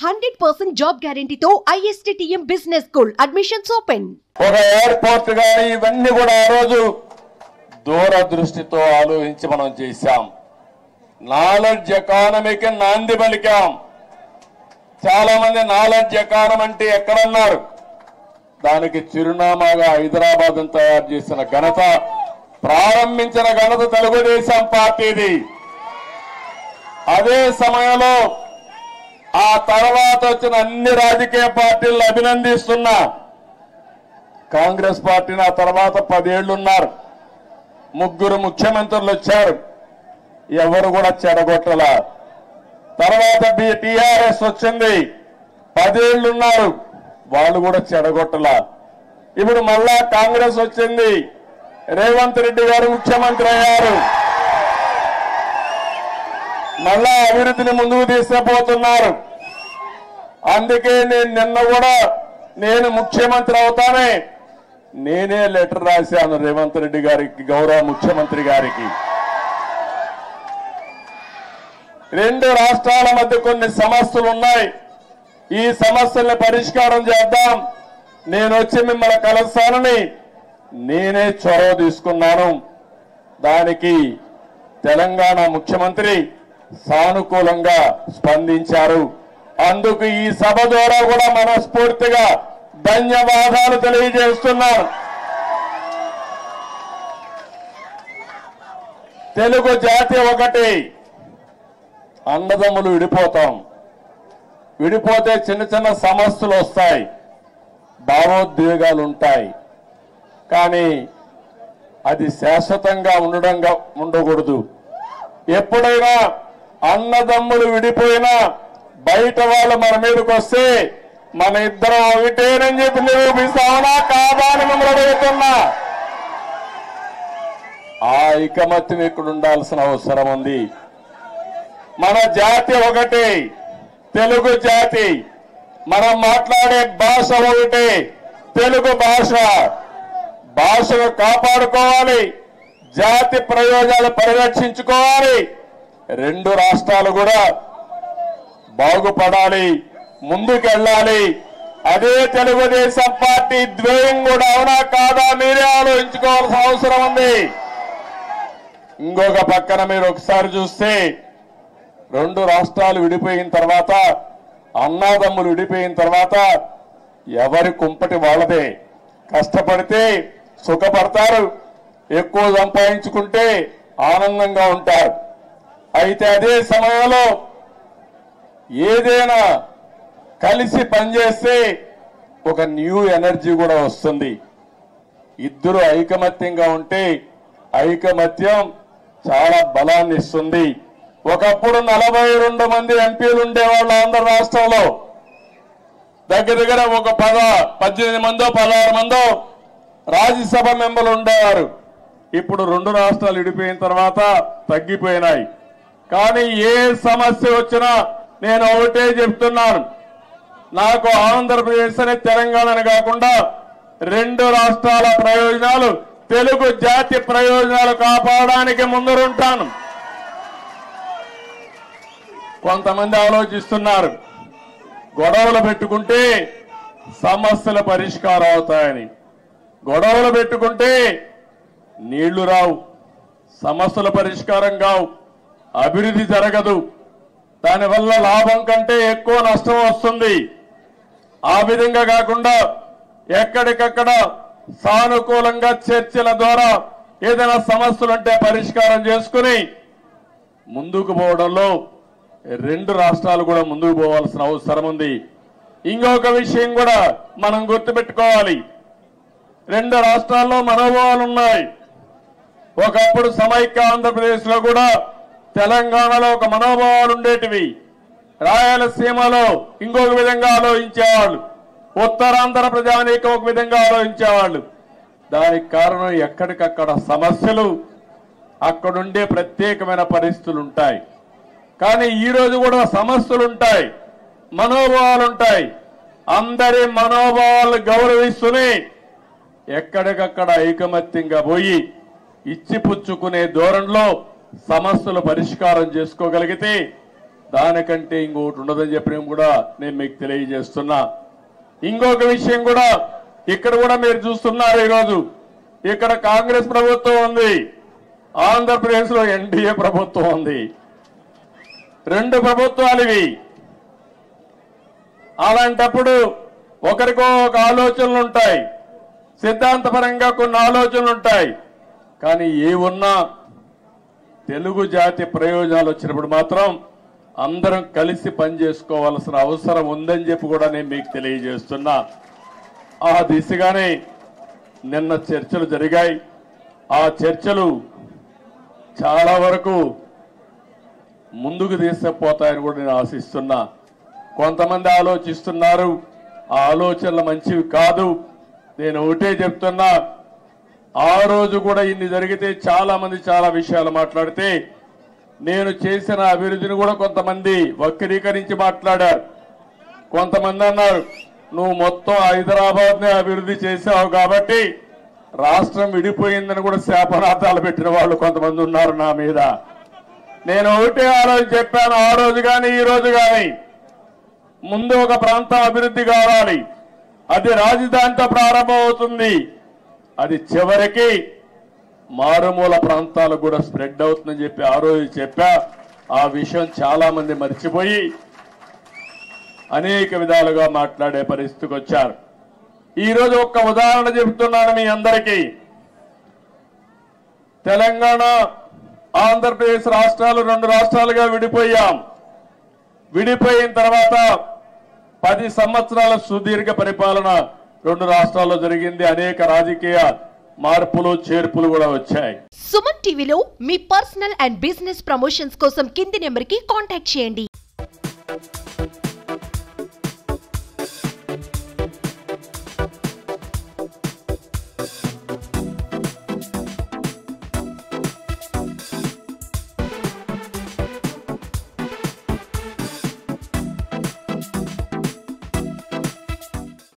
100% job గ్యారెంటీతో ISTTM business school admissions open. ఒక airport గాని ఇవన్నీ కూడా ఆ రోజు దూరదృష్టితో ఆలోచించి మనం చేశాం. నాలెడ్జ్ ఎకానమీకి నాంది పలికాం. చాలా మంది నాలెడ్జ్ ఎకానమీ అంటే ఎక్కడన్నారు? దానికి చిరునామాగా హైదరాబాద్ తయారు చేసిన ఘనత, ప్రారంభించిన ఘనత తెలుగుదేశం పార్టీది. అదే సమయంలో ఆ తర్వాత వచ్చిన అన్ని రాజకీయ పార్టీలను అభినందిస్తున్నా. కాంగ్రెస్ పార్టీని ఆ తర్వాత 10 ఏళ్లున్నారు, 3 ముఖ్యమంత్రులు వచ్చారు, ఎవరు కూడా చెడగొట్టల. తర్వాత టీఆర్ఎస్ వచ్చింది, 10 ఏళ్లున్నారు, వాళ్ళు కూడా చెడగొట్టల. ఇప్పుడు మళ్ళా కాంగ్రెస్ వచ్చింది, రేవంత్ రెడ్డి గారు ముఖ్యమంత్రి అయ్యారు, మళ్ళా అభివృద్ధిని ముందుకు తీసుకుపోతున్నారు. అందుకే నిన్న కూడా నేను ముఖ్యమంత్రి అవుతానే నేనే లెటర్ రాశాను రేవంత్ రెడ్డి గారికి, గౌరవ ముఖ్యమంత్రి గారికి. 2 రాష్ట్రాల మధ్య కొన్ని సమస్యలు ఉన్నాయి, ఈ సమస్యల్ని పరిష్కారం చేద్దాం, నేను వచ్చి మిమ్మల్ని కలుస్తానని నేనే చొరవ తీసుకున్నాను. దానికి తెలంగాణ ముఖ్యమంత్రి సానుకూలంగా స్పందించారు. అందుకు ఈ సభ ద్వారా కూడా మనస్ఫూర్తిగా ధన్యవాదాలు తెలియజేస్తున్నారు. తెలుగు జాతి ఒకటి, అన్నదమ్ములు విడిపోతాం, విడిపోతే చిన్న చిన్న సమస్యలు వస్తాయి, భావోద్వేగాలు ఉంటాయి, కానీ అది శాశ్వతంగా ఉండకూడదు. ఎప్పుడైనా అన్నదమ్ములు విడిపోయినా బయట వాళ్ళు మన మీదకి వస్తే మన ఇద్దరం ఒకటేనని చెప్పి నిరూపిస్తామనా కాదా అని మిమ్మల్ని అడుగుతున్నా. ఆ ఐకమత్యం ఇక్కడ ఉండాల్సిన అవసరం ఉంది. మన జాతి ఒకటి, తెలుగు జాతి, మనం మాట్లాడే భాష ఒకటి, తెలుగు భాష. భాషను కాపాడుకోవాలి, జాతి ప్రయోజనాలు పరిరక్షించుకోవాలి, 2 రాష్ట్రాలు కూడా బాగుపడాలి, ముందుకెళ్ళాలి. అదే తెలుగుదేశం పార్టీ ద్వేయం కూడా అవునా కాదా మీరే ఆలోచించుకోవాల్సిన అవసరం ఉంది. ఇంకొక పక్కన మీరు ఒకసారి చూస్తే 2 రాష్ట్రాలు విడిపోయిన తర్వాత, అన్నాదమ్ములు విడిపోయిన తర్వాత ఎవరి కుంపటి వాళ్ళదే. కష్టపడితే సుఖపడతారు, ఎక్కువ సంపాదించుకుంటే ఆనందంగా ఉంటారు. అయితే అదే సమయంలో ఏదైనా కలిసి పనిచేస్తే ఒక న్యూ ఎనర్జీ కూడా వస్తుంది. ఇద్దరు ఐకమత్యంగా ఉంటే ఐకమత్యం చాలా బలాన్ని ఇస్తుంది. ఒకప్పుడు 42 మంది ఎంపీలు ఉండేవాళ్ళు ఆంధ్ర రాష్ట్రంలో, దగ్గర ఒక 18 మందో 16 మందో రాజ్యసభ మెంబర్లు ఉండేవారు. ఇప్పుడు 2 రాష్ట్రాలు విడిపోయిన తర్వాత తగ్గిపోయినాయి. కానీ ఏ సమస్య వచ్చినా నేను ఒకటే చెప్తున్నాను, నాకు ఆంధ్రప్రదేశ్ అని తెలంగాణని కాకుండా 2 రాష్ట్రాల ప్రయోజనాలు, తెలుగు జాతి ప్రయోజనాలు కాపాడడానికి ముందరుంటాను. కొంతమంది ఆలోచిస్తున్నారు గొడవలు పెట్టుకుంటే సమస్యల పరిష్కారం అవుతాయని. గొడవలు పెట్టుకుంటే నీళ్లు రావు, సమస్యల పరిష్కారం కావు, అభివృద్ధి జరగదు, దానివల్ల లాభం కంటే ఎక్కువ నష్టం వస్తుంది. ఆ విధంగా కాకుండా ఎక్కడికక్కడ సానుకూలంగా చర్చల ద్వారా ఏదైనా సమస్యలుంటే పరిష్కారం చేసుకుని ముందుకు పోవడంలో 2 రాష్ట్రాలు కూడా ముందుకు పోవాల్సిన అవసరం ఉంది. ఇంకొక విషయం కూడా మనం గుర్తుపెట్టుకోవాలి, 2 రాష్ట్రాల్లో మనోభావాలు ఉన్నాయి. ఒకప్పుడు సమైక్య ఆంధ్రప్రదేశ్ లో కూడా తెలంగాణలో ఒక మనోభావాలు ఉండేటివి, రాయలసీమలో ఇంకొక విధంగా ఆలోచించేవాళ్ళు, ఉత్తరాంధ్ర ప్రజానీకం ఒక విధంగా ఆలోచించేవాళ్ళు. దానికి కారణం ఎక్కడికక్కడ సమస్యలు, అక్కడుండే ప్రత్యేకమైన పరిస్థితులు ఉంటాయి. కానీ ఈ రోజు కూడా సమస్యలు ఉంటాయి, మనోభావాలు ఉంటాయి. అందరి మనోభావాలు గౌరవిస్తూనే ఎక్కడికక్కడ ఐకమత్యంగా పోయి ఇచ్చిపుచ్చుకునే ధోరణిలో సమస్యలు పరిష్కారం చేసుకోగలిగితే దానికంటే ఇంకొకటి ఉండదని చెప్పడం కూడా నేను మీకు తెలియజేస్తున్నా. ఇంకొక విషయం కూడా ఇక్కడ కూడా మీరు చూస్తున్నారు. ఈరోజు ఇక్కడ కాంగ్రెస్ ప్రభుత్వం ఉంది, ఆంధ్రప్రదేశ్ లో ఎన్డీఏ ప్రభుత్వం ఉంది. రెండు ప్రభుత్వాలు ఇవి. అలాంటప్పుడు ఒకరికో ఒక ఆలోచనలు ఉంటాయి, సిద్ధాంతపరంగా కొన్ని ఆలోచనలు ఉంటాయి. కానీ ఏ ఉన్నా తెలుగు జాతి ప్రయోజనాలు వచ్చినప్పుడు మాత్రం అందరం కలిసి పనిచేసుకోవాల్సిన అవసరం ఉందని చెప్పి కూడా నేను మీకు తెలియజేస్తున్నా. ఆ దిశగానే నిన్న చర్చలు జరిగాయి. ఆ చర్చలు చాలా వరకు ముందుకు తీసుకుపోతాయని కూడా నేను ఆశిస్తున్నా. కొంతమంది ఆలోచిస్తున్నారు, ఆ ఆలోచనలు మంచివి కాదు. నేను ఒకటే చెప్తున్నా, ఆ రోజు కూడా ఇన్ని జరిగితే చాలా మంది చాలా విషయాలు మాట్లాడితే నేను చేసిన అభివృద్ధిని కూడా కొంతమంది వక్రీకరించి మాట్లాడారు. కొంతమంది అన్నారు, నువ్వు మొత్తం హైదరాబాద్ నే అభివృద్ధి చేశావు కాబట్టి రాష్ట్రం విడిపోయిందని కూడా శాపనార్థాలు పెట్టిన వాళ్ళు కొంతమంది ఉన్నారు నా మీద. నేను ఒకటే ఆ రోజు చెప్పాను, ఆ రోజు కానీ ఈ రోజు కానీ, ముందు ఒక ప్రాంతం అభివృద్ధి కావాలి, అది రాజధానితో ప్రారంభమవుతుంది, అది చివరికి మారుమూల ప్రాంతాలకు కూడా స్ప్రెడ్ అవుతుందని చెప్పి ఆ రోజు చెప్పా. ఆ విషయం చాలా మంది మర్చిపోయి అనేక విధాలుగా మాట్లాడే పరిస్థితికి వచ్చారు. ఈ రోజు ఒక్క ఉదాహరణ చెబుతున్నాను మీ అందరికీ. తెలంగాణ ఆంధ్రప్రదేశ్ రాష్ట్రాలు రెండు రాష్ట్రాలుగా విడిపోయాం. విడిపోయిన తర్వాత 10 సంవత్సరాల సుదీర్ఘ పరిపాలన రెండు రాష్ట్రాల్లో జరిగింది. అనేక రాజకీయ మార్పులు చేర్పులు కూడా వచ్చాయి. సుమన్ టీవీలో మీ పర్సనల్ అండ్ బిజినెస్ ప్రమోషన్స్ కోసం కింది నెంబర్కి కాంటాక్ట్ చేయండి.